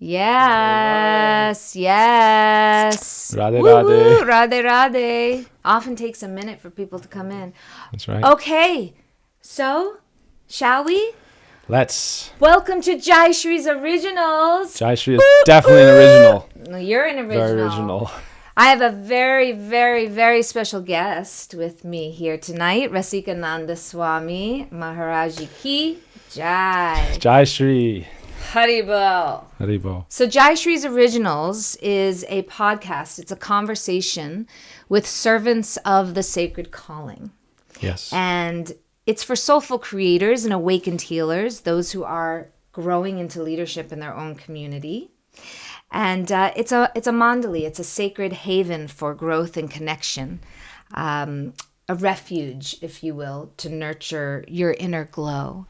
Yes, yes. Radhe Woo-hoo, Radhe. Radhe Radhe. Often takes a minute for people to come in. That's right. Okay, so shall we? Let's. Welcome to Jaishree's Originals. Jaishree is definitely an original. No, you're an original. Very original. I have a very, very, very special guest with me here tonight. Rasikananda Swami, Maharaja Ki Jai. Jaishree. Haribol. Haribo. So Jaishree's Originals is a podcast. It's a conversation with servants of the sacred calling. Yes. And it's for soulful creators and awakened healers, those who are growing into leadership in their own community. And it's a mandali. It's a sacred haven for growth and connection, a refuge, if you will, to nurture your inner glow.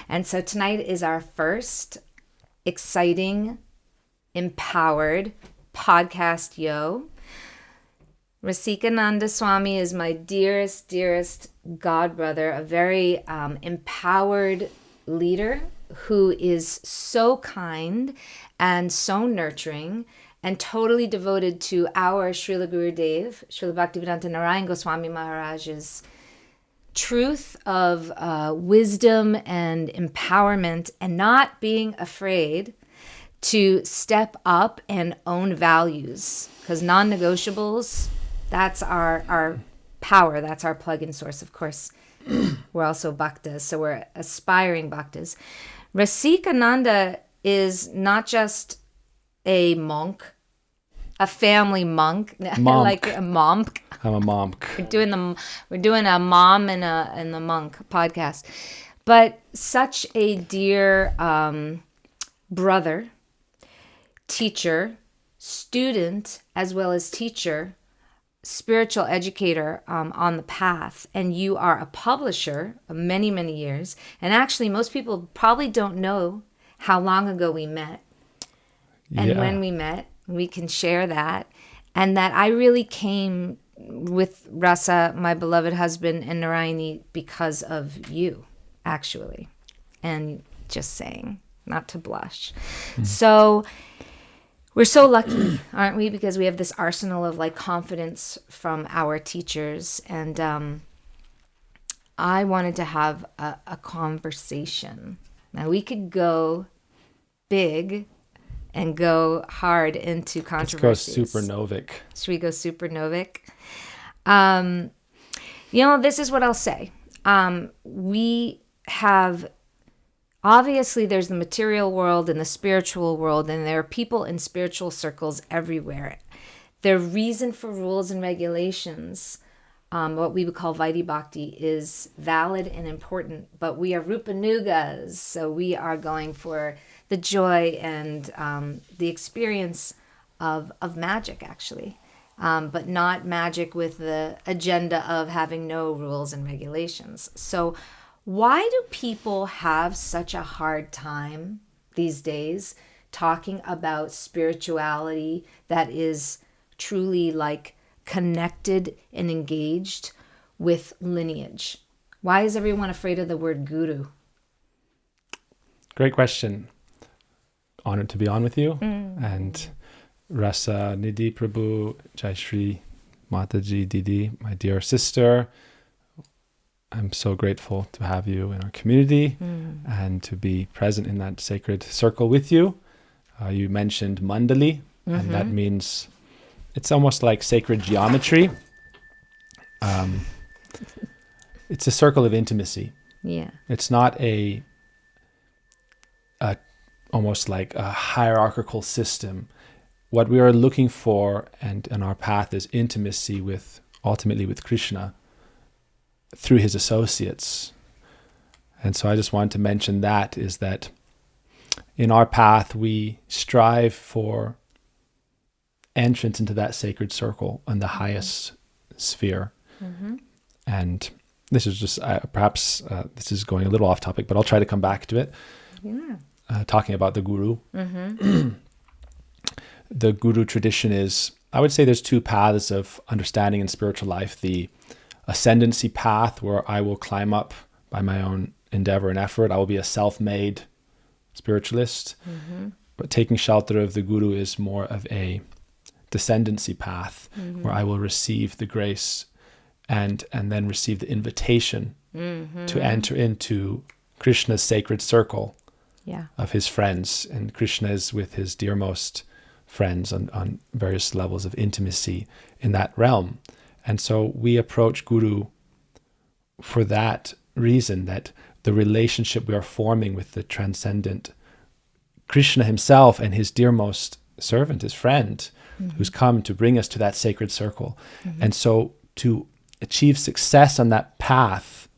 And so tonight is our first exciting, empowered podcast, Rasikananda Swami is my dearest, dearest godbrother, a very empowered leader who is so kind and so nurturing and totally devoted to our Srila Gurudev, Srila Bhaktivedanta Narayan Goswami Maharaja's truth of wisdom and empowerment, and not being afraid to step up and own values, because non-negotiables, that's our power, that's our plug-in source. Of course, we're also bhaktas, so we're aspiring bhaktas. Rasikananda is not just a monk, a family monk, like a monk. I'm a monk. We're doing a mom and a monk podcast, but such a dear brother, teacher, student, as well as teacher, spiritual educator on the path. And you are a publisher of many, many years. And actually, most people probably don't know how long ago we met and when we met. We can share that. And that I really came with Rasa, my beloved husband, and Narayani because of you, actually. And just saying, not to blush. So we're so lucky, aren't we? Because we have this arsenal of like confidence from our teachers. And I wanted to have a conversation. Now we could go big and go hard into controversies. Let's go supernovic. Should we go supernovic? This is what I'll say. We have, obviously there's the material world and the spiritual world, and there are people in spiritual circles everywhere. Their reason for rules and regulations, what we would call Vaidhi Bhakti, is valid and important, but we are Rupanugas, so we are going for the joy and the experience of magic, actually, but not magic with the agenda of having no rules and regulations. So why do people have such a hard time these days talking about spirituality that is truly like connected and engaged with lineage? Why is everyone afraid of the word guru? Great question. Honored to be on with you. And Rasa Nidhi Prabhu, Jaishree Mataji Didi, my dear sister, I'm so grateful to have you in our community and to be present in that sacred circle with you. You mentioned mandali, and that means it's almost like sacred geometry. It's a circle of intimacy. Yeah. It's not a almost like a hierarchical system. What we are looking for and our path is intimacy ultimately with Krishna through his associates. And so I just wanted to mention that is that in our path, we strive for entrance into that sacred circle on the highest sphere. And this is just, perhaps this is going a little off topic, but I'll try to come back to it. Yeah. Talking about the guru. The guru tradition is, I would say there's two paths of understanding in spiritual life. The ascendancy path, where I will climb up by my own endeavor and effort. I will be a self-made spiritualist. But taking shelter of the guru is more of a descendancy path, where I will receive the grace and then receive the invitation to enter into Krishna's sacred circle of his friends. And Krishna is with his dearmost friends on various levels of intimacy in that realm. And so we approach Guru for that reason, that the relationship we are forming with the transcendent Krishna himself and his dearmost servant, his friend, who's come to bring us to that sacred circle. And so to achieve success on that path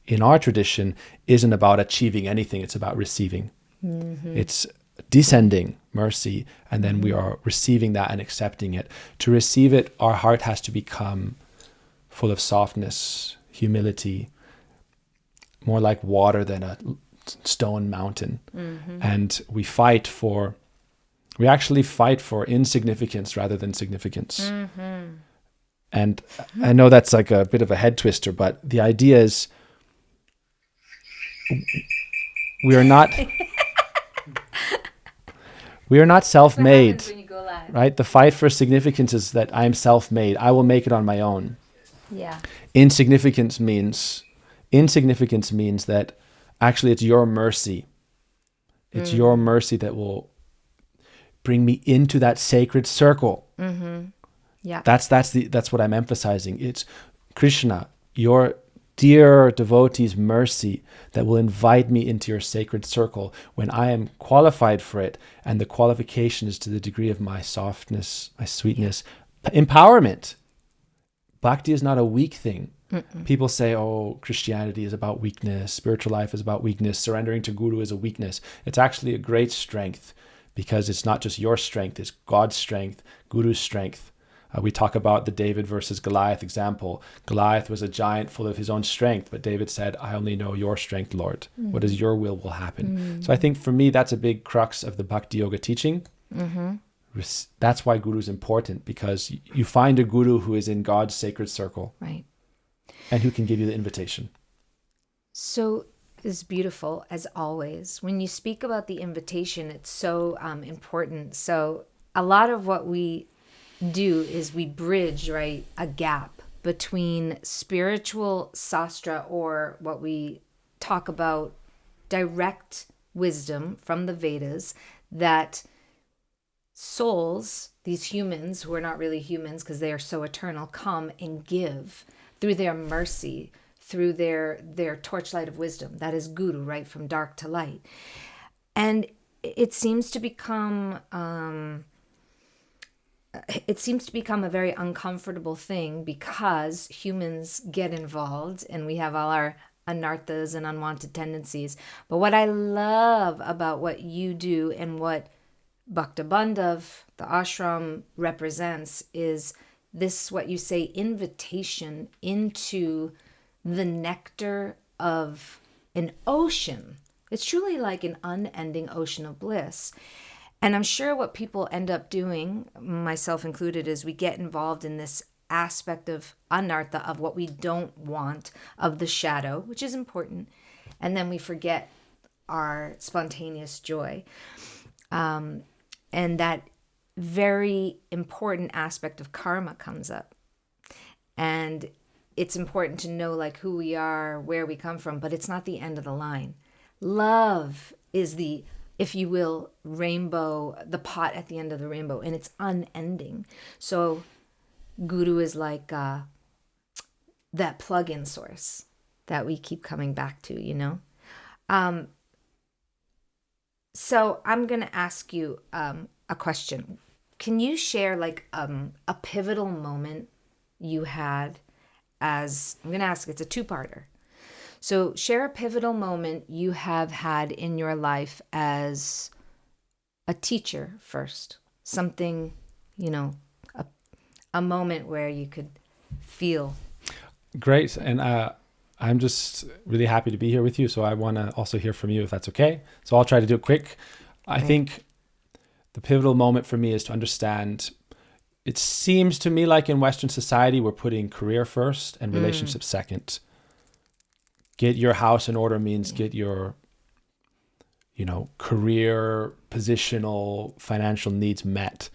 in our tradition isn't about achieving anything, it's about receiving. It's descending mercy, and then we are receiving that and accepting it. To receive it, our heart has to become full of softness, humility, more like water than a stone mountain. And we actually fight for insignificance rather than significance. And I know that's like a bit of a head twister, but the idea is we are not self-made, right? The fight for significance is that I am self-made. I will make it on my own. Yeah. Insignificance means that actually it's your mercy. It's your mercy that will bring me into that sacred circle. Yeah. That's what I'm emphasizing. It's Krishna, your dear devotee's mercy that will invite me into your sacred circle when I am qualified for it, and the qualification is to the degree of my softness, my sweetness, empowerment. Bhakti is not a weak thing. People say, oh, Christianity is about weakness, spiritual life is about weakness, surrendering to Guru is a weakness. It's actually a great strength, because it's not just your strength, it's God's strength, Guru's strength. We talk about the David versus Goliath example. Goliath was a giant full of his own strength, but David said, I only know your strength, Lord. What is your will happen. So I think for me, that's a big crux of the Bhakti Yoga teaching. That's why Guru is important, because you find a Guru who is in God's sacred circle. Right. And who can give you the invitation. So it's beautiful, as always. When you speak about the invitation, it's so important. So a lot of what we do is we bridge, right, a gap between spiritual sastra, or what we talk about direct wisdom from the Vedas, that souls, these humans who are not really humans because they are so eternal, come and give through their mercy, through their torchlight of wisdom. That is Guru, right, from dark to light. And it seems to become a very uncomfortable thing, because humans get involved and we have all our anarthas and unwanted tendencies. But what I love about what you do and what Bhakta Bandhav, the ashram, represents is this, what you say, invitation into the nectar of an ocean. It's truly like an unending ocean of bliss. And I'm sure what people end up doing, myself included, is we get involved in this aspect of anartha, of what we don't want, of the shadow, which is important. And then we forget our spontaneous joy. And that very important aspect of karma comes up. And it's important to know like who we are, where we come from, but it's not the end of the line. Love is the, if you will, rainbow, the pot at the end of the rainbow, and it's unending. So Guru is like that plug-in source that we keep coming back to, you know? So I'm going to ask you a question. Can you share like a pivotal moment you had as, I'm going to ask, it's a two-parter. So share a pivotal moment you have had in your life as a teacher first. Something, you know, a moment where you could feel. Great. And I'm just really happy to be here with you. So I want to also hear from you, if that's okay. So I'll try to do it quick. I think the pivotal moment for me is to understand, it seems to me like in Western society, we're putting career first and relationships second. Get your house in order means get your career, positional, financial needs met.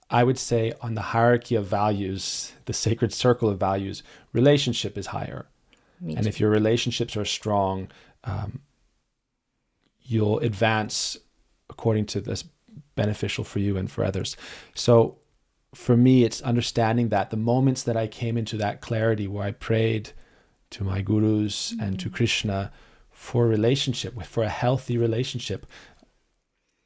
I would say on the hierarchy of values, the sacred circle of values, relationship is higher. And if your relationships are strong, you'll advance according to this beneficial for you and for others. So for me, it's understanding that the moments that I came into that clarity where I prayed to my gurus and to Krishna for a relationship, for a healthy relationship,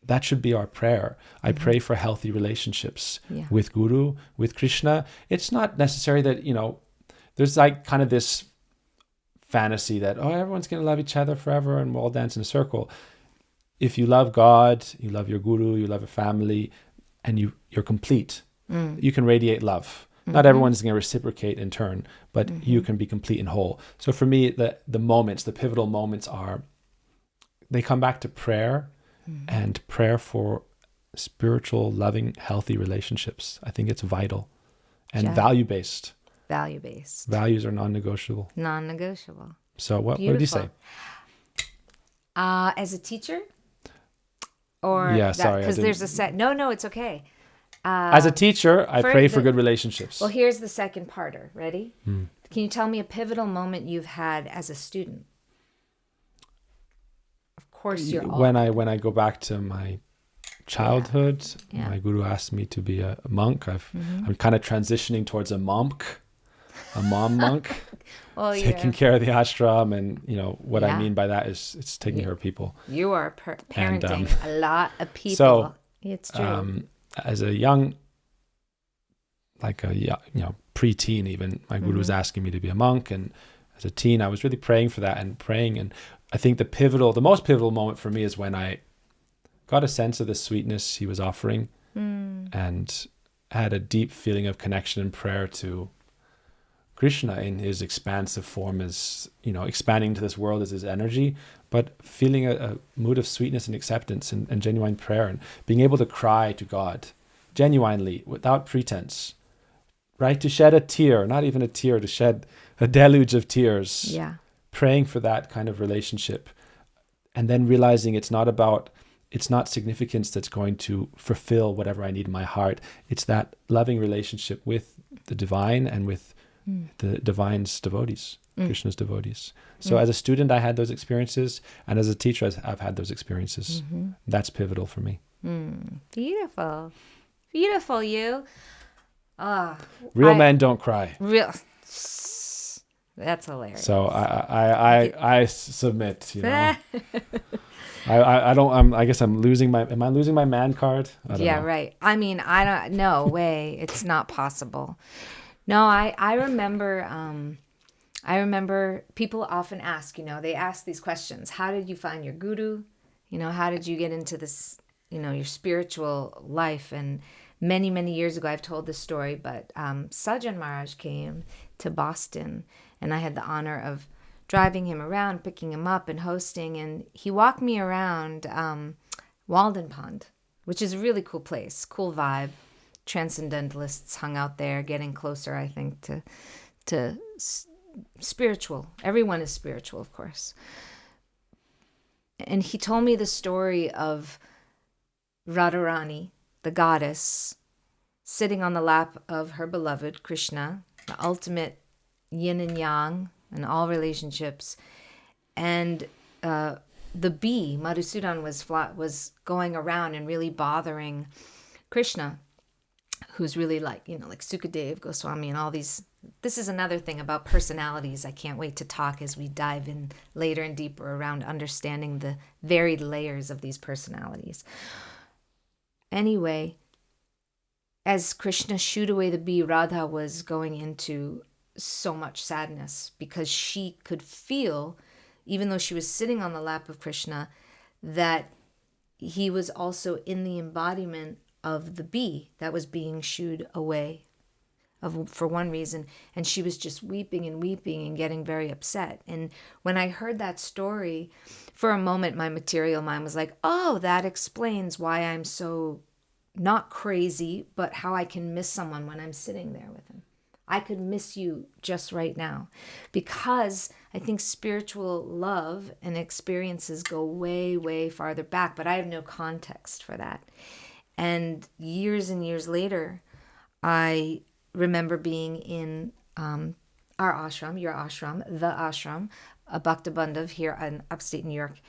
that should be our prayer. I pray for healthy relationships with Guru, with Krishna. It's not necessary that, there's like kind of this fantasy that, everyone's going to love each other forever and we'll all dance in a circle. If you love God, you love your Guru, you love your family, and you're complete, you can radiate love. Not everyone's going to reciprocate in turn, but you can be complete and whole. So for me, the moments, the pivotal moments they come back to prayer and prayer for spiritual, loving, healthy relationships. I think it's vital and value-based. Value-based. Values are non-negotiable. Non-negotiable. So what would you say? As a teacher? Or because there's a set. No, it's okay. As a teacher, I pray for good relationships. Well, here's the second parter. Ready? Can you tell me a pivotal moment you've had as a student? Of course, when I go back to my childhood, my guru asked me to be a monk. I'm kind of transitioning towards a mom monk. Well, taking care of the ashram, and what I mean by that is it's taking care of people. You are parenting a lot of people. So it's true. As a young, preteen even, my guru was asking me to be a monk, and as a teen, I was really praying for that and praying. And I think the most pivotal moment for me is when I got a sense of the sweetness he was offering, and had a deep feeling of connection and prayer to Krishna in his expansive form, as expanding into this world as his energy, but feeling a mood of sweetness and acceptance and genuine prayer, and being able to cry to God genuinely without pretense, right? To shed a tear, not even a tear, to shed a deluge of tears. Yeah. Praying for that kind of relationship, and then realizing it's not significance that's going to fulfill whatever I need in my heart. It's that loving relationship with the divine and with the divine's devotees, Krishna's devotees. So as a student, I had those experiences, and as a teacher, I've had those experiences. That's pivotal for me. Beautiful. Beautiful, you. Real men don't cry. That's hilarious. So I submit, I don't. I guess I'm losing my. Am I losing my man card? I don't know. Right. I mean, I don't. No way. It's not possible. No, I remember. I remember people often ask. They ask these questions. How did you find your guru? How did you get into this? Your spiritual life. And many, many years ago, I've told this story. But Sajjan Maharaj came to Boston, and I had the honor of driving him around, picking him up, and hosting. And he walked me around Walden Pond, which is a really cool place, cool vibe. Transcendentalists hung out there, getting closer, I think, to spiritual. Everyone is spiritual, of course. And he told me the story of Radharani, the goddess, sitting on the lap of her beloved Krishna, the ultimate yin and yang in all relationships. And the bee, Madhusudan, was going around and really bothering Krishna, who's really like Sukadev Goswami and all these. This is another thing about personalities. I can't wait to talk as we dive in later and deeper around understanding the varied layers of these personalities. Anyway, as Krishna shooed away the bee, Radha was going into so much sadness because she could feel, even though she was sitting on the lap of Krishna, that he was also in the embodiment of the bee that was being shooed away for one reason. And she was just weeping and getting very upset. And when I heard that story, for a moment, my material mind was like, oh, that explains why I'm so not crazy, but how I can miss someone when I'm sitting there with him. I could miss you just right now because I think spiritual love and experiences go way, way farther back, but I have no context for that. And years later, I remember being in our ashram, your ashram, the ashram, a Bhakta Bandhav here in upstate New York.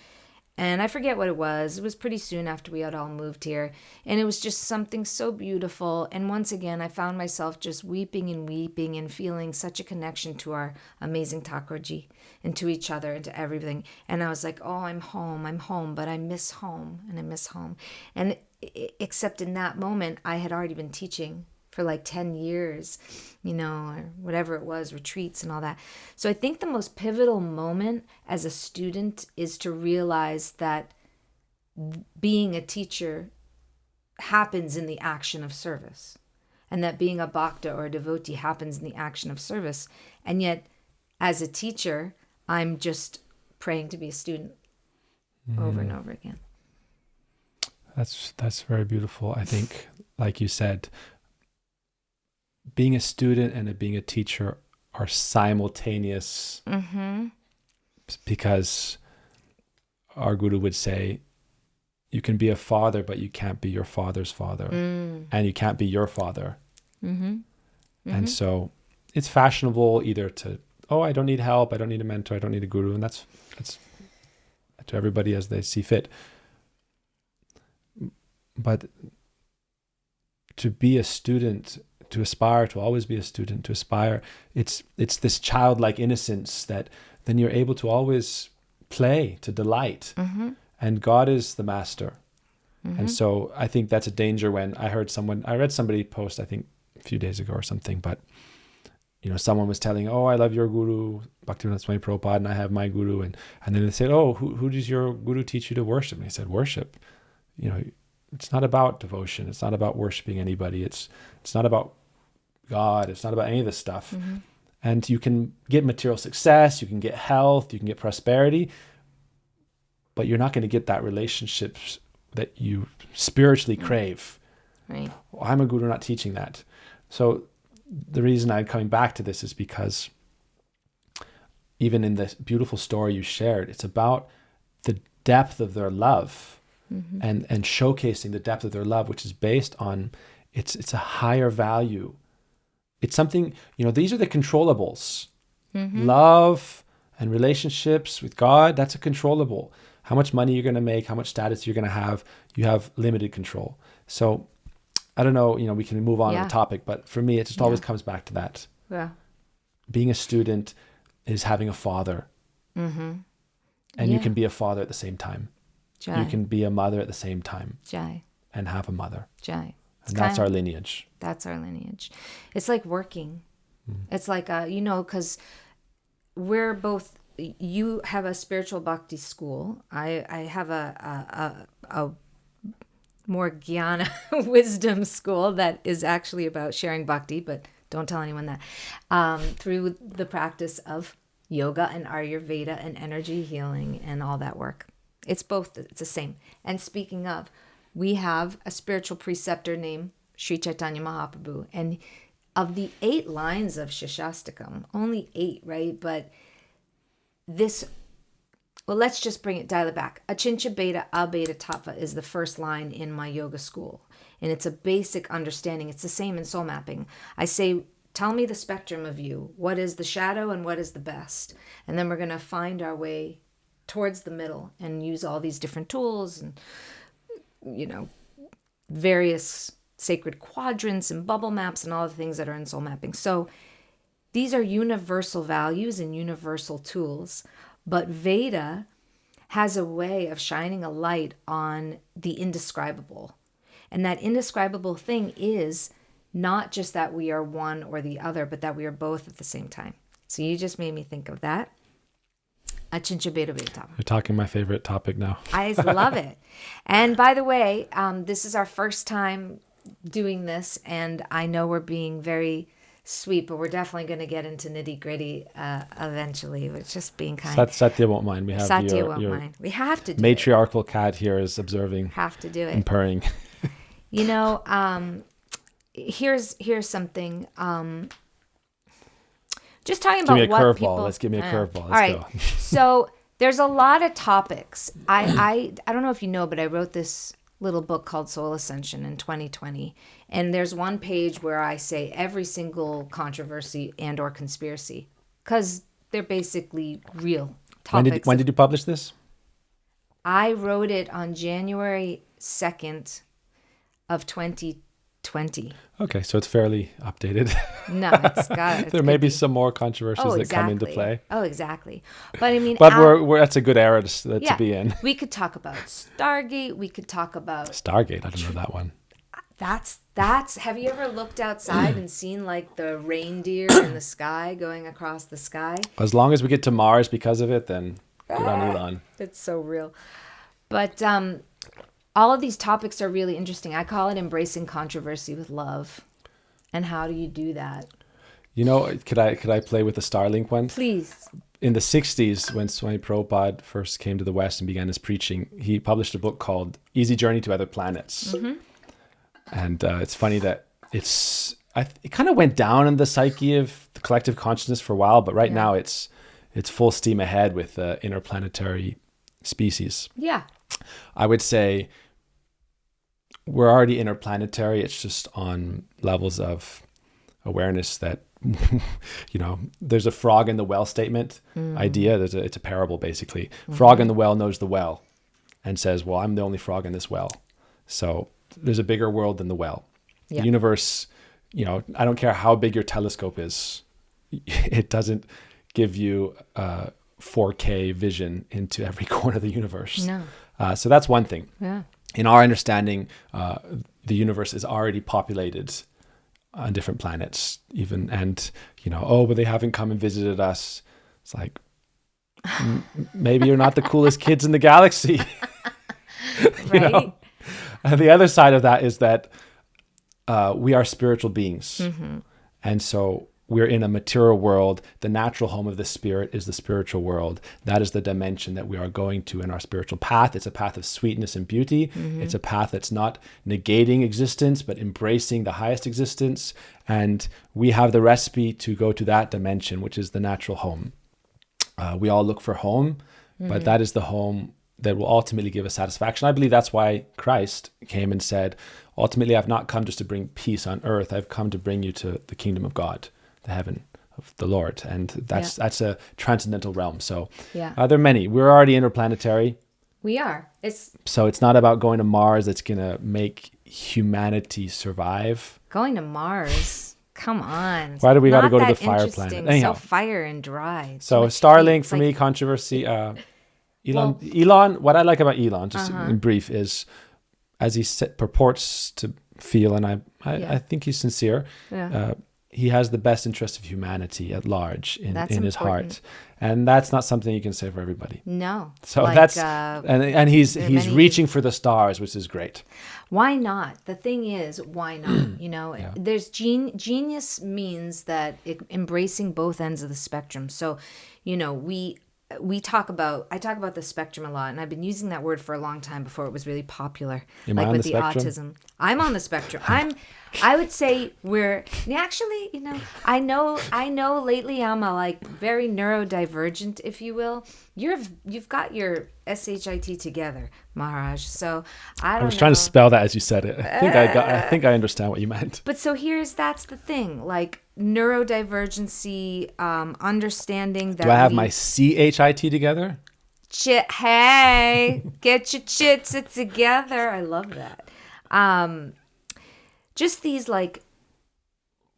And I forget what it was. It was pretty soon after we had all moved here. And it was just something so beautiful. And once again, I found myself just weeping and feeling such a connection to our amazing Thakurji and to each other and to everything. And I was like, oh, I'm home, but I miss home and I miss home. And except in that moment, I had already been teaching for like 10 years, or whatever it was, retreats and all that. So I think the most pivotal moment as a student is to realize that being a teacher happens in the action of service, and that being a bhakta or a devotee happens in the action of service. And yet, as a teacher, I'm just praying to be a student over and over again. That's very beautiful. I think, like you said, being a student and being a teacher are simultaneous, because our guru would say, you can be a father, but you can't be your father's father, and you can't be your father. And so it's fashionable either to, I don't need help, I don't need a mentor, I don't need a guru, and that's to everybody as they see fit. But to be a student, to aspire to always be a student, to aspire, it's this childlike innocence that then you're able to always play, to delight. And God is the master. And so I think that's a danger. When I read somebody post, I think a few days ago or something, but someone was telling, I love your guru, Bhaktivinoda Swami Prabhupada, and I have my guru. And then they said, who does your guru teach you to worship? And he said, worship. It's not about devotion. It's not about worshiping anybody. It's not about God. It's not about any of this stuff. And you can get material success, you can get health, you can get prosperity, but you're not going to get that relationship that you spiritually crave. Right. Well, I'm a guru not teaching that. So the reason I'm coming back to this is because even in this beautiful story you shared, it's about the depth of their love. And showcasing the depth of their love, which is based on it's a higher value. It's something, these are the controllables. Love and relationships with God, that's a controllable. How much money you're going to make, how much status you're going to have, you have limited control. So I don't know, we can move on to the topic, but for me, it just always comes back to that. Yeah. Being a student is having a father. And you can be a father at the same time. Jai. You can be a mother at the same time. Jai. And have a mother. Jai. And that's our lineage. That's our lineage. It's like working. It's like, because we're both, you have a spiritual bhakti school. I have a more jnana wisdom school that is actually about sharing bhakti, but don't tell anyone that, through the practice of yoga and Ayurveda and energy healing and all that work. It's both. It's the same. And speaking of, we have a spiritual preceptor named Sri Chaitanya Mahaprabhu. And of the 8 lines of Shashastakam, only 8, right? But let's just dial it back. Achincha Beta Abeta Tattva is the first line in my yoga school. And it's a basic understanding. It's the same in soul mapping. I say, tell me the spectrum of you. What is the shadow and what is the best? And then we're going to find our way towards the middle and use all these different tools and various sacred quadrants and bubble maps and all the things that are in soul mapping. So these are universal values and universal tools, but Veda has a way of shining a light on the indescribable. And that indescribable thing is not just that we are one or the other, but that we are both at the same time. So you just made me think of that. Achincha Beta Beta Tattva. You're talking my favorite topic now. I love it. And by the way, this is our first time doing this, and I know we're being very sweet, but we're definitely going to get into nitty gritty eventually. It's just being kind. Satya won't mind. We have Satya won't mind. We have to do matriarchal cat here is observing. Have to do it. And purring. Here's something. just talking Give me about a what curveball. people... Let's give me a curveball. All Let's right. go. So there's a lot of topics. I don't know if you know, but I wrote this little book called Soul Ascension in 2020. And there's one page where I say every single controversy and or conspiracy, because they're basically real topics. When did you publish this? I wrote it on January 2nd of 2020. Okay, so it's fairly updated. No, it's got... There may be some more controversies that come into play. Oh, exactly. But I mean... But that's a good era to be in. We could talk about Stargate. We could talk about... Stargate, I don't know that one. That's... Have you ever looked outside and seen like the reindeer in the sky going across the sky? As long as we get to Mars because of it, then good on Elon. It's so real. But all of these topics are really interesting. I call it embracing controversy with love. And how do you do that? You know, could I play with the Starlink one? Please. In the 60s, when Swami Prabhupada first came to the West and began his preaching, he published a book called Easy Journey to Other Planets. Mm-hmm. And it's funny that it kind of went down in the psyche of the collective consciousness for a while, but right now it's full steam ahead with interplanetary species. Yeah. I would say we're already interplanetary. It's just on levels of awareness that, you know, there's a frog in the well statement idea. It's a parable, basically. Mm-hmm. Frog in the well knows the well and says, well, I'm the only frog in this well. So there's a bigger world than the well. Yeah. The universe, you know, I don't care how big your telescope is. It doesn't give you 4K vision into every corner of the universe. No. So that's one thing. Yeah. In our understanding, the universe is already populated on different planets, even, and you know, but they haven't come and visited us. It's like maybe you're not the coolest kids in the galaxy. You know? And the other side of that is that we are spiritual beings, and so we're in a material world. The natural home of the spirit is the spiritual world. That is the dimension that we are going to in our spiritual path. It's a path of sweetness and beauty. Mm-hmm. It's a path that's not negating existence, but embracing the highest existence. And we have the recipe to go to that dimension, which is the natural home. We all look for home, but that is the home that will ultimately give us satisfaction. I believe that's why Christ came and said, ultimately, I've not come just to bring peace on earth. I've come to bring you to the kingdom of God, the heaven of the Lord. And that's a transcendental realm. So there are many. We're already interplanetary. We are. So it's not about going to Mars that's going to make humanity survive. Going to Mars? Come on. Why do we got to go to the fire planet? Anyhow. So fire and dry. So Starlink, for me, controversy. Elon, what I like about Elon, just in brief, is as he purports to feel, and I think he's sincere, he has the best interest of humanity at large in his heart. And that's not something you can say for everybody. No. So that's, and he's reaching for the stars, which is great. Why not? The thing is, why not? You know, there's genius means that embracing both ends of the spectrum. So, you know, I talk about the spectrum a lot, and I've been using that word for a long time before it was really popular. Like with the autism. I'm on the spectrum. I would say we're actually, you know, I know lately I'm a very neurodivergent, if you will. You've got your SHIT together, Maharaj. So I was trying to spell that as you said it. I think I understand what you meant. But so that's the thing, like neurodivergency, understanding that. Do I have my CHIT together? Hey, get your chits together. I love that. Just these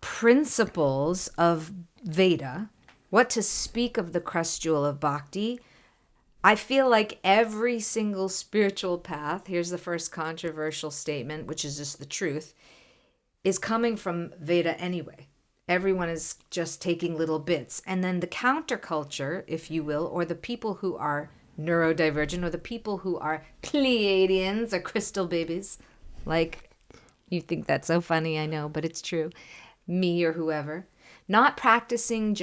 principles of Veda, what to speak of the crest jewel of Bhakti. I feel like every single spiritual path, here's the first controversial statement, which is just the truth, is coming from Veda anyway. Everyone is just taking little bits. And then the counterculture, if you will, or the people who are neurodivergent, or the people who are Pleiadians or crystal babies, you think that's so funny, I know, but it's true. Me or whoever. Not practicing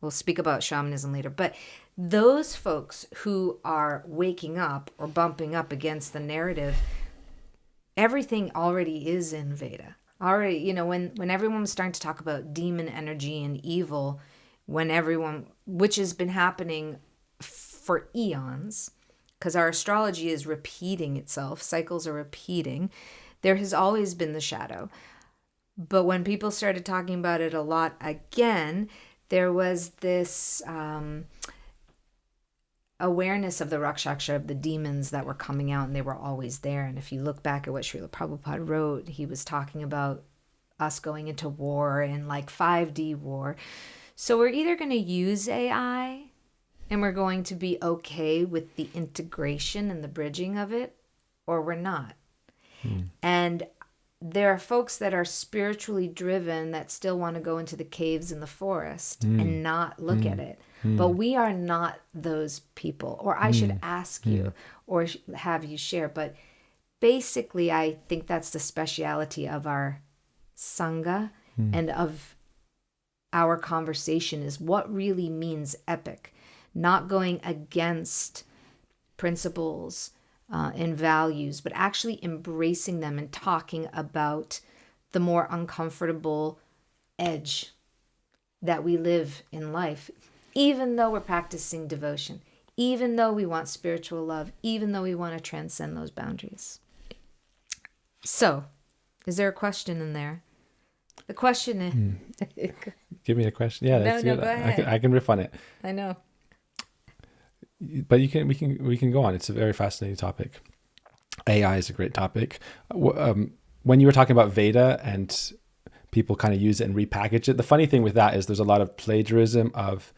we'll speak about shamanism later, but those folks who are waking up or bumping up against the narrative, everything already is in Veda. Already, you know, when everyone was starting to talk about demon energy and evil, which has been happening for eons, because our astrology is repeating itself, cycles are repeating, there has always been the shadow. But when people started talking about it a lot again, there was this awareness of the Rakshasa, of the demons that were coming out, and they were always there. And if you look back at what Srila Prabhupada wrote, he was talking about us going into war and like 5D war. So we're either going to use AI and we're going to be okay with the integration and the bridging of it, or we're not. And there are folks that are spiritually driven that still want to go into the caves in the forest and not look at it. But we are not those people. Or I should ask you or have you share. But basically, I think that's the speciality of our Sangha and of our conversation, is what really means epic. Not going against principles and values, but actually embracing them and talking about the more uncomfortable edge that we live in life, even though we're practicing devotion, even though we want spiritual love, even though we want to transcend those boundaries. So, is there a question in there? The question is... Give me a question. Yeah, that's good. Go ahead. I can riff on it. I know. But we can go on. It's a very fascinating topic. AI is a great topic. When you were talking about Veda and people kind of use it and repackage it, the funny thing with that is there's a lot of plagiarism of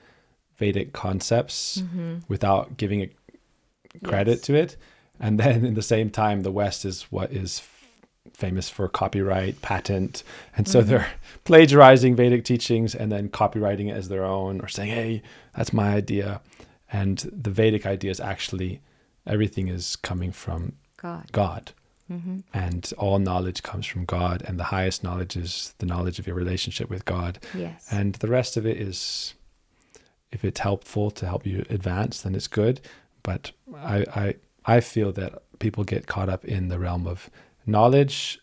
Vedic concepts without giving it credit to it. And then in the same time, the West is what is famous for copyright, patent. And so they're plagiarizing Vedic teachings and then copywriting it as their own, or saying, hey, that's my idea. And the Vedic idea is actually everything is coming from God. And all knowledge comes from God. And the highest knowledge is the knowledge of your relationship with God. Yes. And the rest of it is, if it's helpful to help you advance, then it's good. But I feel that people get caught up in the realm of knowledge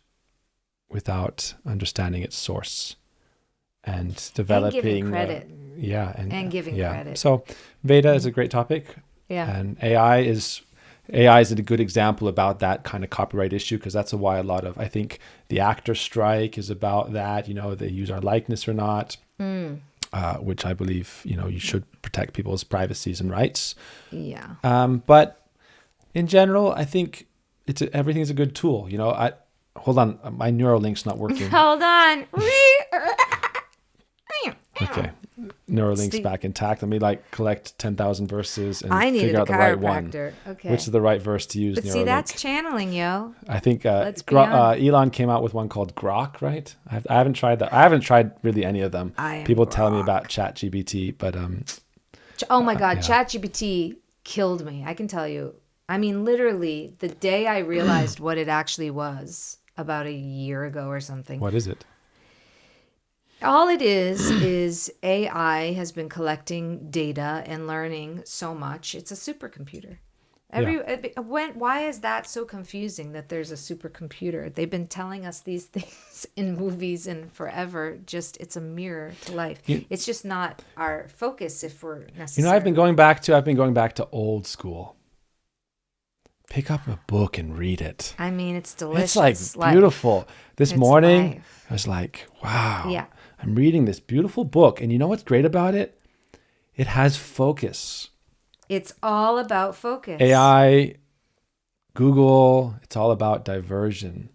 without understanding its source and developing... And giving credit. And giving credit. So Veda is a great topic. Yeah. And AI is a good example about that kind of copyright issue, because that's why a lot of, I think, the actor strike is about that. You know, they use our likeness or not, which I believe, you know, you should protect people's privacies and rights. Yeah. But in general, I think everything's a good tool. You know, hold on, my Neurol Link's not working. Hold on. Okay. Neurol Link's back intact. Let me collect 10,000 verses and I figure out the right one. Okay. Which is the right verse to use. But see, that's channeling, yo. I think Elon came out with one called Grok, right? I haven't tried that. I haven't tried really any of them. People tell me about ChatGPT, but oh my God, ChatGPT killed me. I can tell you. I mean, literally, the day I realized what it actually was, about a year ago or something. What is it? All it is AI has been collecting data and learning so much. It's a supercomputer. Why is that so confusing that there's a supercomputer? They've been telling us these things in movies and forever. Just, it's a mirror to life. It's just not our focus if we're necessary. You know, I've been going back to old school. Pick up a book and read it. I mean, it's delicious. It's beautiful. This morning, I was like, wow. Yeah. I'm reading this beautiful book. And you know what's great about it? It has focus. It's all about focus. AI, Google, it's all about diversion.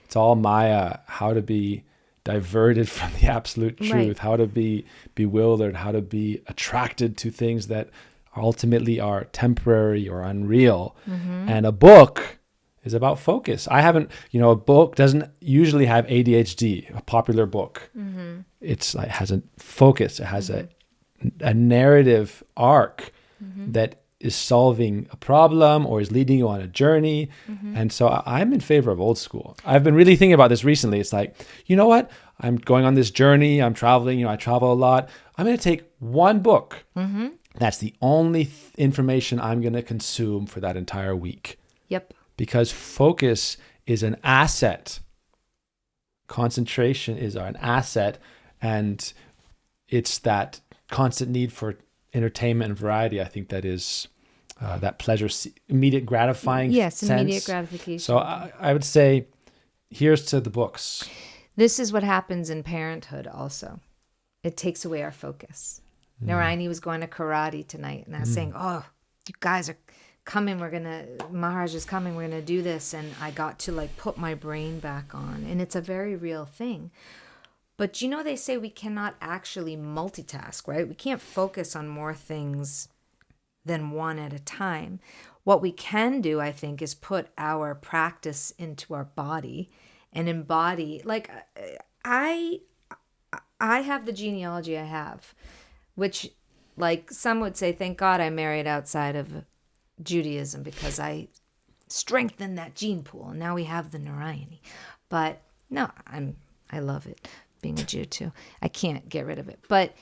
It's all Maya, how to be diverted from the absolute truth, how to be bewildered, how to be attracted to things that ultimately are temporary or unreal. And a book is about focus. A book doesn't usually have ADHD, a popular book. It has a focus. It has a narrative arc that is solving a problem or is leading you on a journey. And so I'm in favor of old school. I've been really thinking about this recently. It's like, you know what? I'm going on this journey. I'm traveling. I travel a lot. I'm going to take one book. That's the only information I'm going to consume for that entire week. Yep. Because focus is an asset concentration is an asset, and it's that constant need for entertainment and variety, I think, that is that pleasure, immediate gratifying Yes, sense. immediate gratification. So I would say, here's to the books. This is what happens in parenthood also. It takes away our focus. Narayani was going to karate tonight, and I was saying, oh, you guys are coming, Maharaja is coming, we're going to do this. And I got to like put my brain back on, and it's a very real thing. But you know, they say we cannot actually multitask, right? We can't focus on more things than one at a time. What we can do, I think, is put our practice into our body and embody. Like I have the genealogy I have, which, like some would say, thank God I married outside of Judaism, because I strengthened that gene pool, and now we have the Narayani. But no, I love it, being a Jew too. I can't get rid of it. But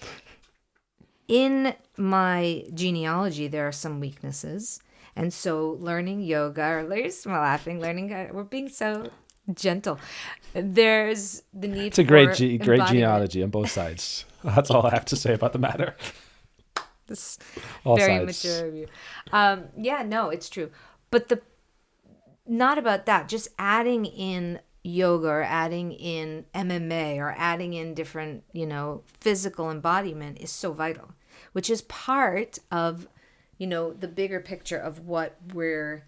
in my genealogy, there are some weaknesses. And so learning yoga, or we're being so gentle. There's the need it's a for great embodiment. genealogy on both sides. That's all I have to say about the matter. This All very sides. mature of you. Yeah, no, it's true. But not about that. Just adding in yoga, or adding in MMA, or adding in different, physical embodiment is so vital, which is part of, the bigger picture of what we're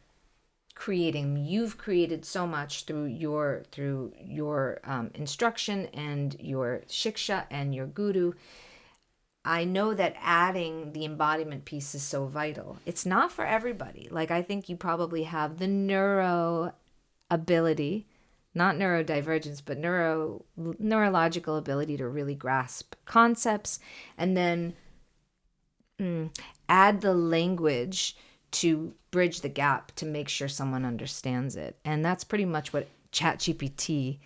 creating. You've created so much through your instruction and your shiksha and your guru. I know that adding the embodiment piece is so vital. It's not for everybody. Like, I think you probably have the neuro ability, not neurodivergence, but neurological ability to really grasp concepts, and then add the language to bridge the gap to make sure someone understands it. And that's pretty much what ChatGPT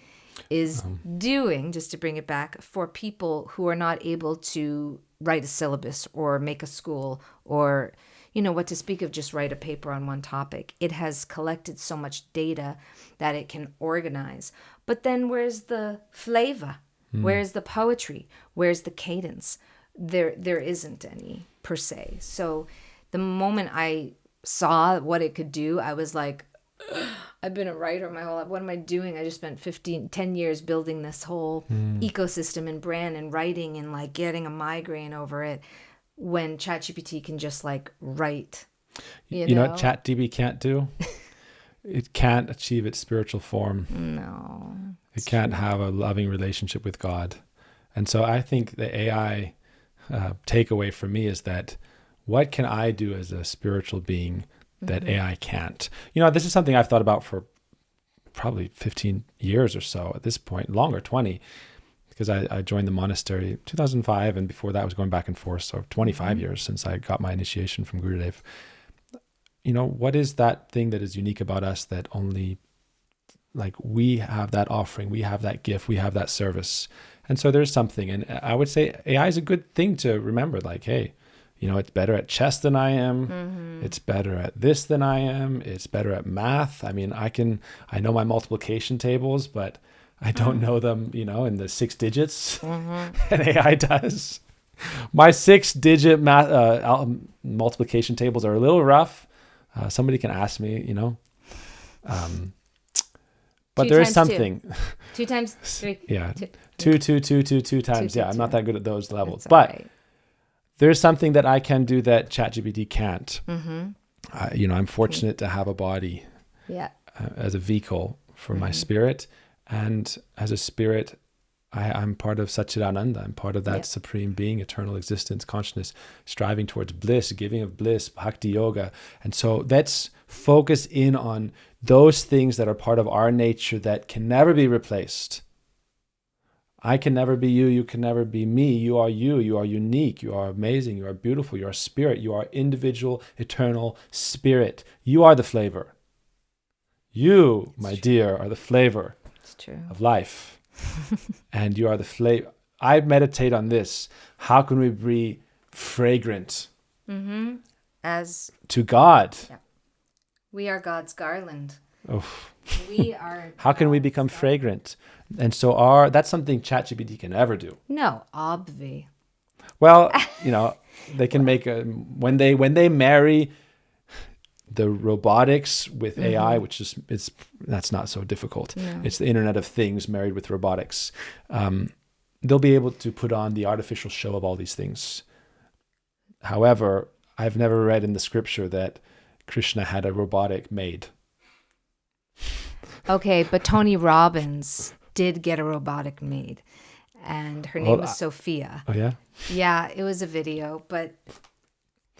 is doing, just to bring it back, for people who are not able to write a syllabus or make a school, or what to speak of just write a paper on one topic. It has collected so much data that it can organize. But then where's the flavor? Where's the poetry? Where's the cadence? There isn't any, per se. So the moment I saw what it could do, I was like, I've been a writer my whole life. What am I doing? I just spent 10 years building this whole ecosystem and brand and writing, and like getting a migraine over it, when ChatGPT can just like write. You know what ChatGPT can't do? It can't achieve its spiritual form. No. It can't have a loving relationship with God. And so I think the AI takeaway for me is that, what can I do as a spiritual being that AI can't? This is something I've thought about for probably 15 years or so at this point, longer, 20, because I joined the monastery 2005, and before that I was going back and forth, so 25 years since I got my initiation from Gurudev. What is that thing that is unique about us, that only, like, we have that offering, we have that gift, we have that service? And so there's something, and I would say AI is a good thing to remember, like, hey, it's better at chess than I am. It's better at this than I am. It's better at math. I mean, I know my multiplication tables, but I don't know them, in the 6 digits. And AI does. My 6-digit multiplication tables are a little rough. Somebody can ask me, but there is something. 2 times 3. Yeah. 2 times. Yeah, I'm not that good at those levels. That's But all right. there's something that I can do that ChatGPT can't. I'm fortunate to have a body as a vehicle for my spirit. And as a spirit, I'm part of Satchidananda. I'm part of that supreme being, eternal existence, consciousness, striving towards bliss, giving of bliss, Bhakti Yoga. And so let's focus in on those things that are part of our nature that can never be replaced. I can never be you. You can never be me. You are you. You are unique. You are amazing. You are beautiful. You are spirit. You are individual, eternal spirit. You are the flavor. You, my dear, are the flavor of life. And you are the flavor. I meditate on this. How can we be fragrant As to God? we are God's garland. Oof. We are. How can we become fragrant? And so that's something ChatGPT can never do. No, obvi. Well, they can make when they marry the robotics with AI, which that's not so difficult. No. It's the Internet of Things married with robotics. They'll be able to put on the artificial show of all these things. However, I've never read in the scripture that Krishna had a robotic maid. Okay, but Tony Robbins did get a robotic maid, and her name was Sophia. Oh yeah? Yeah, it was a video, but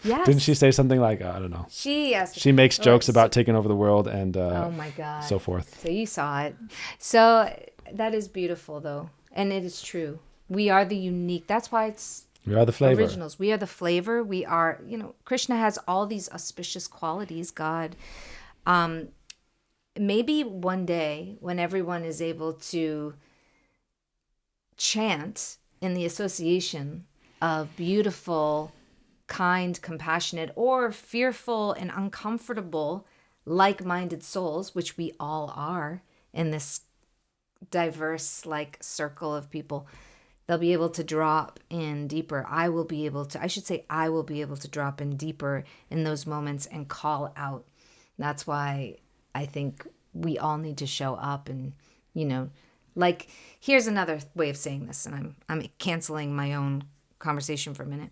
yes. Didn't she say something like, I don't know. She makes jokes about taking over the world and oh my God. so forth. So you saw it. So that is beautiful though. And it is true. We are the unique. That's why We are the flavor. Originals. We are the flavor. We are, Krishna has all these auspicious qualities, God. Maybe one day when everyone is able to chant in the association of beautiful, kind, compassionate, or fearful and uncomfortable, like-minded souls, which we all are in this diverse, circle of people, they'll be able to drop in deeper. I will be able to drop in deeper in those moments and call out. That's why I think we all need to show up and, here's another way of saying this, and I'm canceling my own conversation for a minute.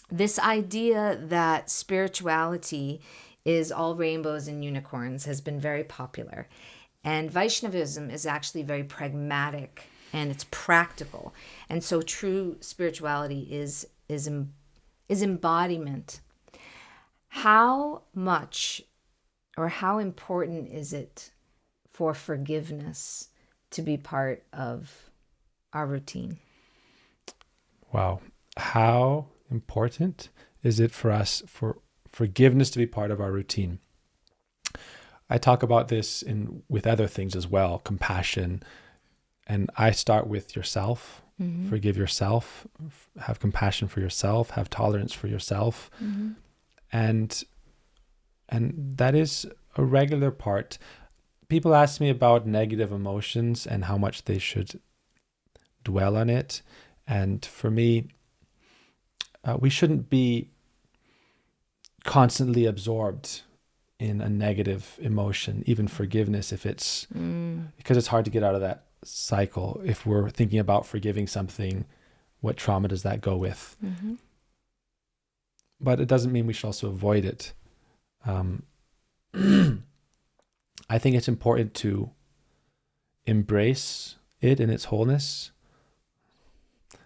This idea that spirituality is all rainbows and unicorns has been very popular. And Vaishnavism is actually very pragmatic and it's practical. And so true spirituality is embodiment. How much or how important is it for forgiveness to be part of our routine? Wow. How important is it for us for forgiveness to be part of our routine? I talk about this with other things as well, compassion. And I start with yourself. Mm-hmm. Forgive yourself. Have compassion for yourself. Have tolerance for yourself. Mm-hmm. And that is a regular part. People ask me about negative emotions and how much they should dwell on it. And for me, we shouldn't be constantly absorbed in a negative emotion, even forgiveness, if it's because it's hard to get out of that cycle. If we're thinking about forgiving something, what trauma does that go with? Mm-hmm. But it doesn't mean we should also avoid it. I think it's important to embrace it in its wholeness.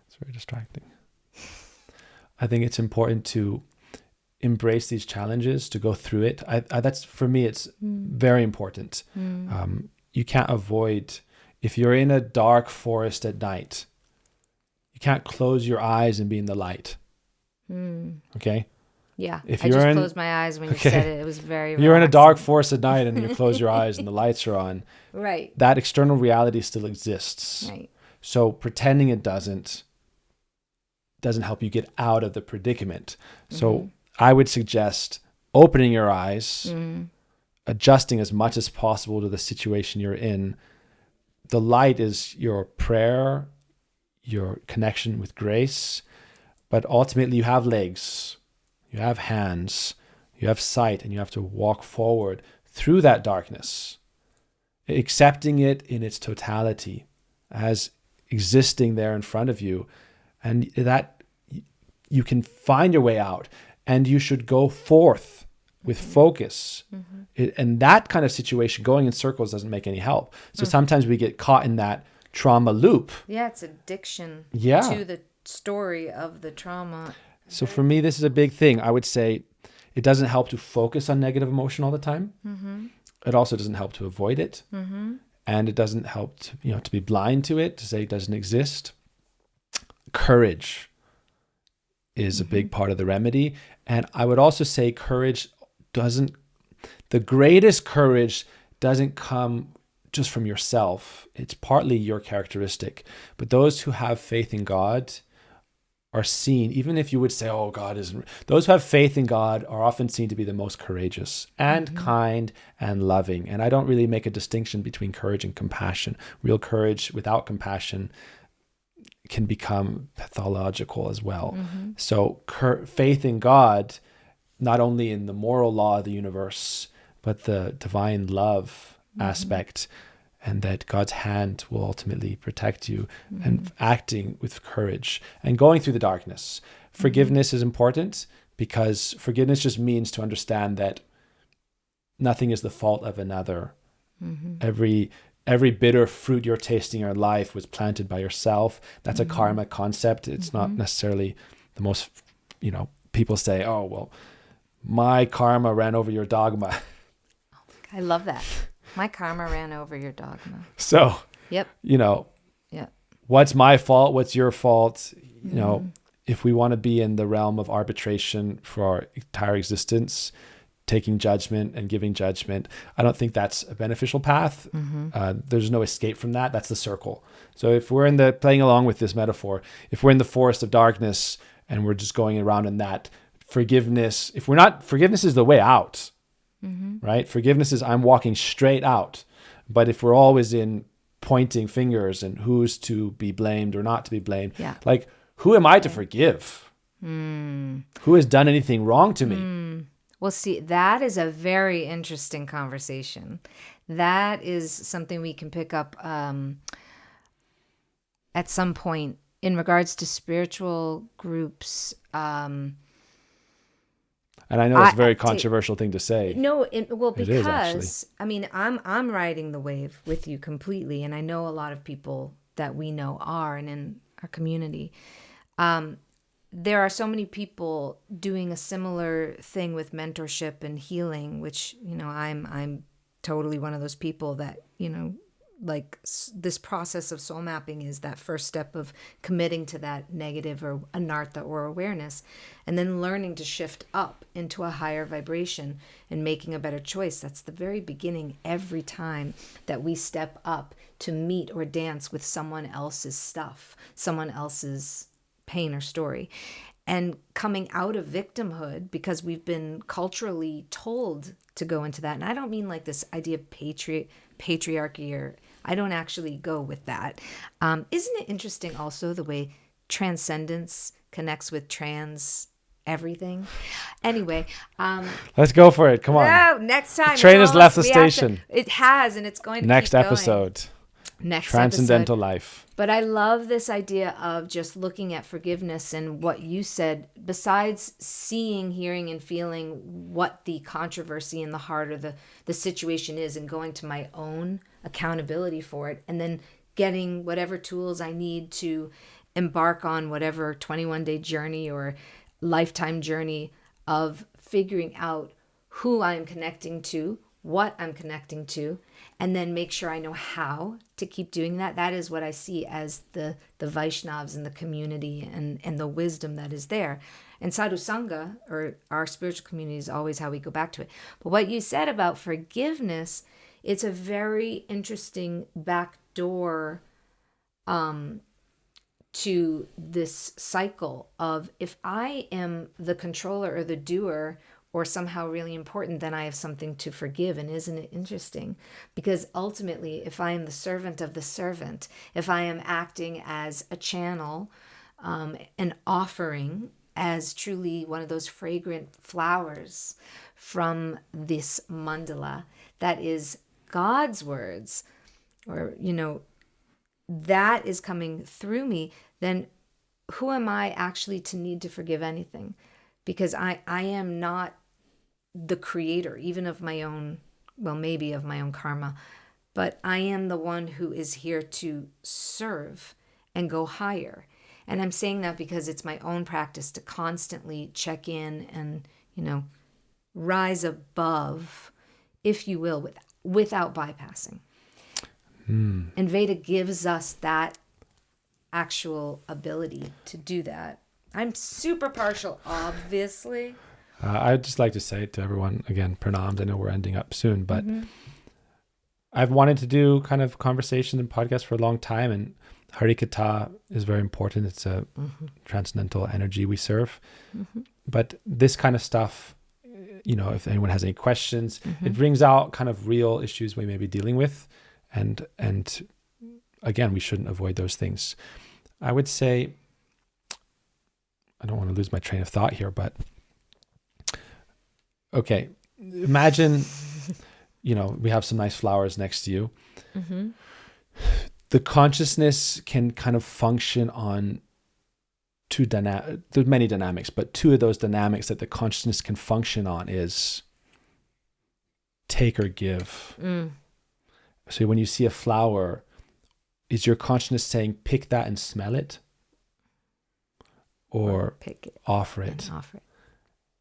It's very distracting. I think it's important to embrace these challenges, to go through it. That's, for me, it's very important. You can't avoid, if you're in a dark forest at night, you can't close your eyes and be in the light. Okay? Yeah, I just closed my eyes when you said it. It was very relaxing. You're in a dark forest at night and you close your eyes and the lights are on. Right. That external reality still exists. Right. So pretending it doesn't help you get out of the predicament. So I would suggest opening your eyes, adjusting as much as possible to the situation you're in. The light is your prayer, your connection with grace, but ultimately you have legs. You have hands, you have sight, and you have to walk forward through that darkness, accepting it in its totality as existing there in front of you, and that you can find your way out, and you should go forth with focus. And that kind of situation, going in circles, doesn't make any help. So sometimes we get caught in that trauma loop. Yeah, it's addiction to the story of the trauma. So for me, this is a big thing. I would say it doesn't help to focus on negative emotion all the time. It also doesn't help to avoid it. And it doesn't help to be blind to it, to say it doesn't exist. Courage is a big part of the remedy. And I would also say the greatest courage doesn't come just from yourself. It's partly your characteristic. But those who have faith in God are seen, even if you would say, oh, God isn't, those who have faith in God are often seen to be the most courageous and kind and loving. And I don't really make a distinction between courage and compassion. Real courage without compassion can become pathological as well. So faith in God, not only in the moral law of the universe, but the divine love aspect, and that God's hand will ultimately protect you, and acting with courage and going through the darkness. Forgiveness is important, because forgiveness just means to understand that nothing is the fault of another. Every bitter fruit you're tasting in your life was planted by yourself. That's a karma concept. It's not necessarily the most, people say, oh, well, my karma ran over your dogma. I love that. My karma ran over your dogma. So, Yep. What's my fault? What's your fault? If we want to be in the realm of arbitration for our entire existence, taking judgment and giving judgment, I don't think that's a beneficial path. There's no escape from that. That's the circle. So if we're playing along with this metaphor, if we're in the forest of darkness and we're just going around in that, forgiveness is the way out. Right? Forgiveness is I'm walking straight out. But if we're always in pointing fingers and who's to be blamed or not to be blamed, like, who am I to forgive? Who has done anything wrong to me? Well, see, that is a very interesting conversation. That is something we can pick up at some point in regards to spiritual groups. And I know it's a very controversial thing to say. No, because is, actually. I mean, I'm riding the wave with you completely, and I know a lot of people that we know are, and in our community, there are so many people doing a similar thing with mentorship and healing, which I'm totally one of those people that like this process of soul mapping is that first step of committing to that negative or anartha or awareness, and then learning to shift up into a higher vibration and making a better choice. That's the very beginning every time that we step up to meet or dance with someone else's stuff, someone else's pain or story. And coming out of victimhood, because we've been culturally told to go into that. And I don't mean like this idea of patriarchy, or I don't actually go with that. Isn't it interesting also the way transcendence connects with trans everything? Anyway. Let's go for it. Come on. No, next time. The train has left the station. It has, and it's going to next keep going. Episode. Next Transcendental episode. life. But I love this idea of just looking at forgiveness and what you said, besides seeing, hearing, and feeling what the controversy in the heart or the situation is, and going to my own accountability for it, and then getting whatever tools I need to embark on whatever 21-day journey or lifetime journey of figuring out who I'm connecting to, what I'm connecting to, and then make sure I know how to keep doing that. That is what I see as the Vaishnavas in the community, and the wisdom that is there. And Sadhu Sangha, or our spiritual community, is always how we go back to it. But what you said about forgiveness, it's a very interesting backdoor to this cycle of, if I am the controller or the doer, or somehow really important, then I have something to forgive. And isn't it interesting? Because ultimately, if I am the servant of the servant, if I am acting as a channel, an offering, as truly one of those fragrant flowers from this mandala, that is God's words, or, that is coming through me, then who am I actually to need to forgive anything? Because I am not the creator, even of my own, well, maybe of my own karma, but I am the one who is here to serve and go higher. And I'm saying that because it's my own practice to constantly check in and, rise above, if you will, without bypassing. And Veda gives us that actual ability to do that. I'm super partial, obviously. I'd just like to say to everyone, again, pranams. I know we're ending up soon, but I've wanted to do kind of conversations and podcasts for a long time, and Harikata is very important. It's a transcendental energy we serve. But this kind of stuff, if anyone has any questions, it brings out kind of real issues we may be dealing with. And again, we shouldn't avoid those things. I would say, I don't want to lose my train of thought here, but okay, imagine, we have some nice flowers next to you. The consciousness can kind of function on there's many dynamics, but two of those dynamics that the consciousness can function on is take or give. So when you see a flower, is your consciousness saying, pick that and smell it? Or pick it, offer it? Offer it.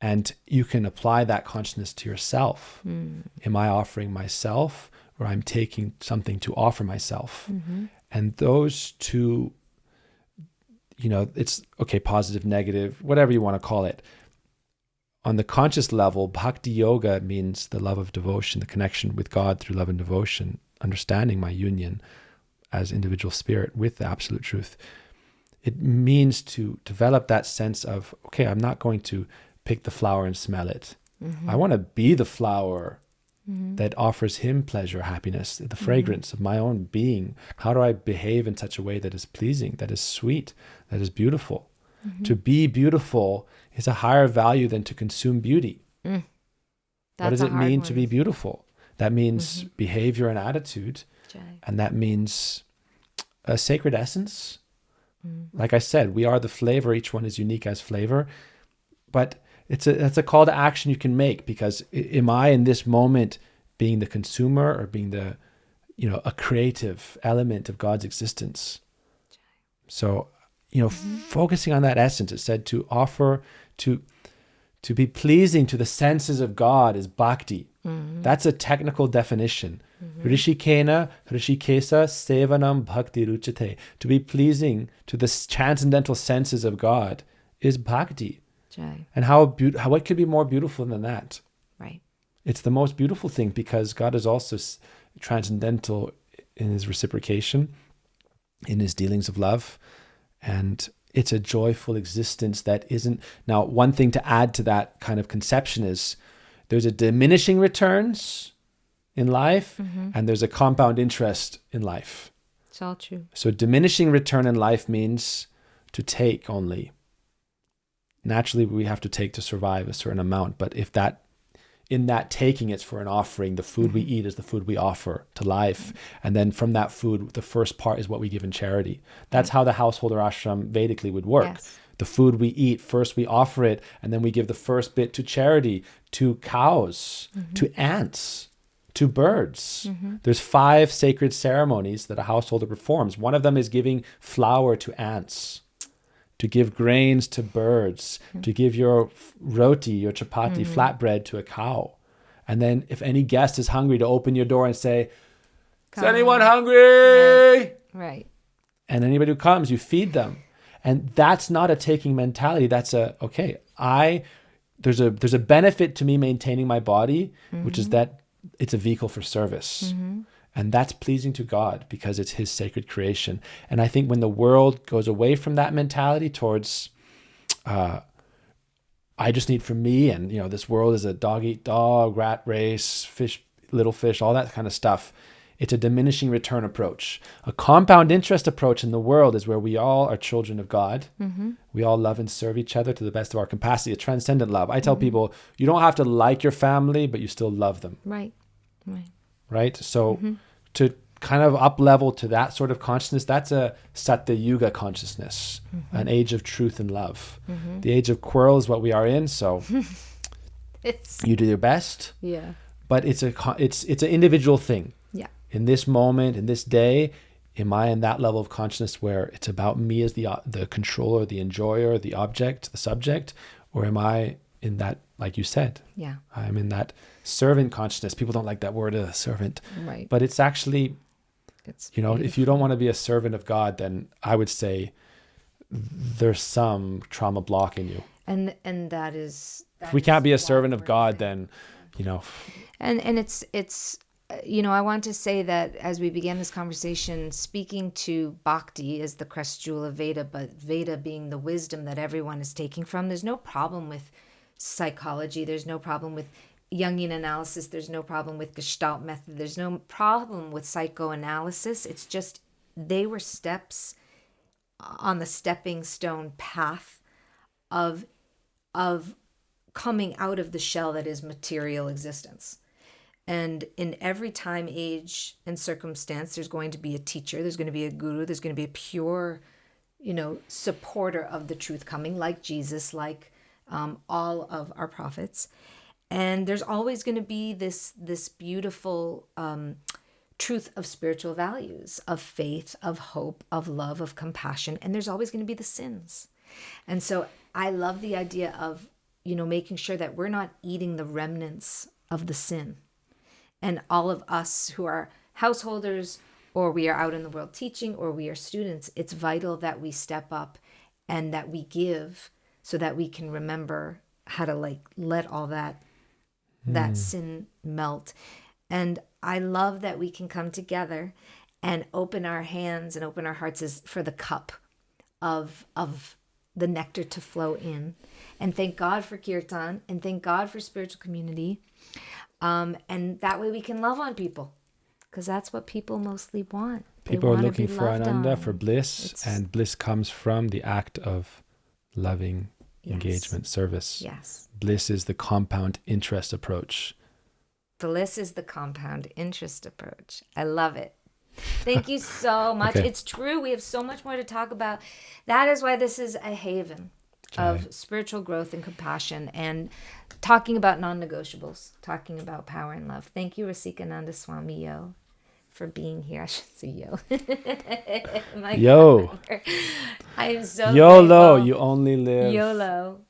And you can apply that consciousness to yourself. Am I offering myself, or I'm taking something to offer myself? And those two, it's okay, positive, negative, whatever you want to call it. On the conscious level, bhakti yoga means the love of devotion, the connection with God through love and devotion, understanding my union as individual spirit with the absolute truth. It means to develop that sense of, okay, I'm not going to pick the flower and smell it. I want to be the flower that offers him pleasure, happiness, the fragrance of my own being. How do I behave in such a way that is pleasing, that is sweet, that is beautiful? To be beautiful is a higher value than to consume beauty. What does it mean to be beautiful? That means behavior and attitude. And that means a sacred essence. Like I said, we are the flavor. Each one is unique as flavor. But that's a call to action you can make, because am I in this moment being the consumer or being the, a creative element of God's existence? So, focusing on that essence, it said to offer, to be pleasing to the senses of God is bhakti. That's a technical definition. Rishikena, Rishikesa, Sevanam Bhakti Ruchate. To be pleasing to the transcendental senses of God is bhakti. And what could be more beautiful than that? Right. It's the most beautiful thing, because God is also transcendental in his reciprocation, in his dealings of love. And it's a joyful existence that isn't... Now, one thing to add to that kind of conception is there's a diminishing returns in life, and there's a compound interest in life. It's all true. So diminishing return in life means to take only. Naturally, we have to take to survive a certain amount, but if in that taking, it's for an offering. The food we eat is the food we offer to life. And then from that food, the first part is what we give in charity. That's how the householder ashram Vedically would work. Yes. The food we eat, first we offer it, and then we give the first bit to charity, to cows, to ants, to birds. There's 5 sacred ceremonies that a householder performs. One of them is giving flour to ants, to give grains to birds, to give your roti, your chapati, flatbread to a cow. And then if any guest is hungry, to open your door and say, is anyone hungry? Right. And anybody who comes, you feed them. And that's not a taking mentality. That's there's a benefit to me maintaining my body, which is that it's a vehicle for service. And that's pleasing to God because it's his sacred creation. And I think when the world goes away from that mentality towards, I just need for me, and this world is a dog eat dog, rat race, fish, little fish, all that kind of stuff. It's a diminishing return approach. A compound interest approach in the world is where we all are children of God. We all love and serve each other to the best of our capacity, a transcendent love. I tell people, you don't have to like your family, but you still love them. Right? So to kind of up level to that sort of consciousness, that's a Satya Yuga consciousness, an age of truth and love. The age of quarrel is what we are in, so you do your best. Yeah. But it's an individual thing. Yeah. In this moment, in this day, am I in that level of consciousness where it's about me as the controller, the enjoyer, the object, the subject, or am I in that, like you said, I'm in that servant consciousness. People don't like that word, servant. Right. But it's actually, if you don't want to be a servant of God, then I would say there's some trauma block in you. And that is... If we can't be a servant of God, then, And it's I want to say that as we began this conversation, speaking to Bhakti as the crest jewel of Veda, but Veda being the wisdom that everyone is taking from, there's no problem with psychology. There's no problem with Jungian analysis. There's no problem with Gestalt method. There's no problem with psychoanalysis. It's just they were steps on the stepping stone path of coming out of the shell that is material existence. And in every time, age, and circumstance, there's going to be a teacher, there's going to be a guru, there's going to be a pure, supporter of the truth coming, like Jesus, like all of our prophets. And there's always going to be this beautiful truth of spiritual values, of faith, of hope, of love, of compassion. And there's always going to be the sins. And so I love the idea of, making sure that we're not eating the remnants of the sin. And all of us who are householders, or we are out in the world teaching, or we are students, it's vital that we step up and that we give so that we can remember how to let all that sin melt. And I love that we can come together and open our hands and open our hearts for the cup of the nectar to flow in. And thank God for kirtan, and thank God for spiritual community. And that way we can love on people, because that's what people mostly want. People are looking for Ananda, for bliss, and bliss comes from the act of loving, engagement, service. Yes. Bliss is the compound interest approach. Bliss is the compound interest approach. I love it. Thank you so much. Okay. It's true. We have so much more to talk about. That is why this is a haven of spiritual growth and compassion, and talking about non-negotiables, talking about power and love. Thank you, Rasikananda Swami Yo, for being here. I should say yo. Yo. I am so YOLO. grateful. You only live. YOLO.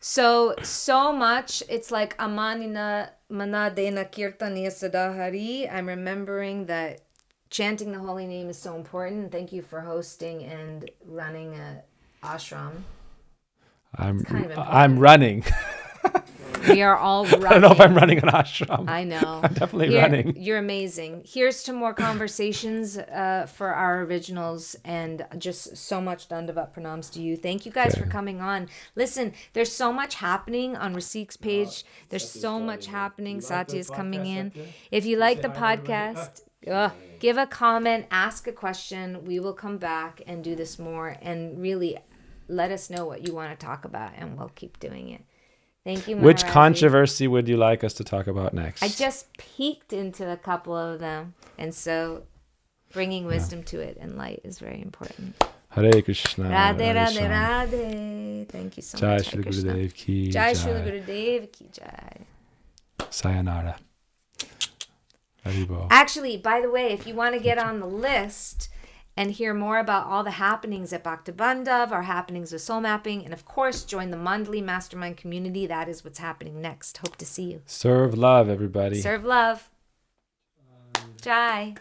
So much. It's like Amanina Manadena Kirtaniya Sadahari. I'm remembering that chanting the holy name is so important. Thank you for hosting and running a ashram. I'm running. We are all running. I don't know if I'm running an ashram. I know. I'm definitely running. You're amazing. Here's to more conversations for our originals, and just so much Dandavat pranams to you. Thank you guys for coming on. Listen, there's so much happening on Rasik's page. There's so much happening. Satya is coming in. If you like the podcast, give a comment, ask a question. We will come back and do this more, and really let us know what you want to talk about, and we'll keep doing it. Thank you, Maharaja. Which controversy would you like us to talk about next? I just peeked into a couple of them, and so bringing wisdom to it and light is very important. Hare Krishna. Radhe, Radhe, Radhe. Thank you so Jai much. Shri Gurudev ki Jai jai. Shri Gurudev ki jai. Sayonara. Haribo. Actually, by the way, if you want to get on the list and hear more about all the happenings at Bhakta Bandhav, our happenings with soul mapping, and of course, join the Mandali Mastermind community. That is what's happening next. Hope to see you. Serve love, everybody. Serve love. Jai.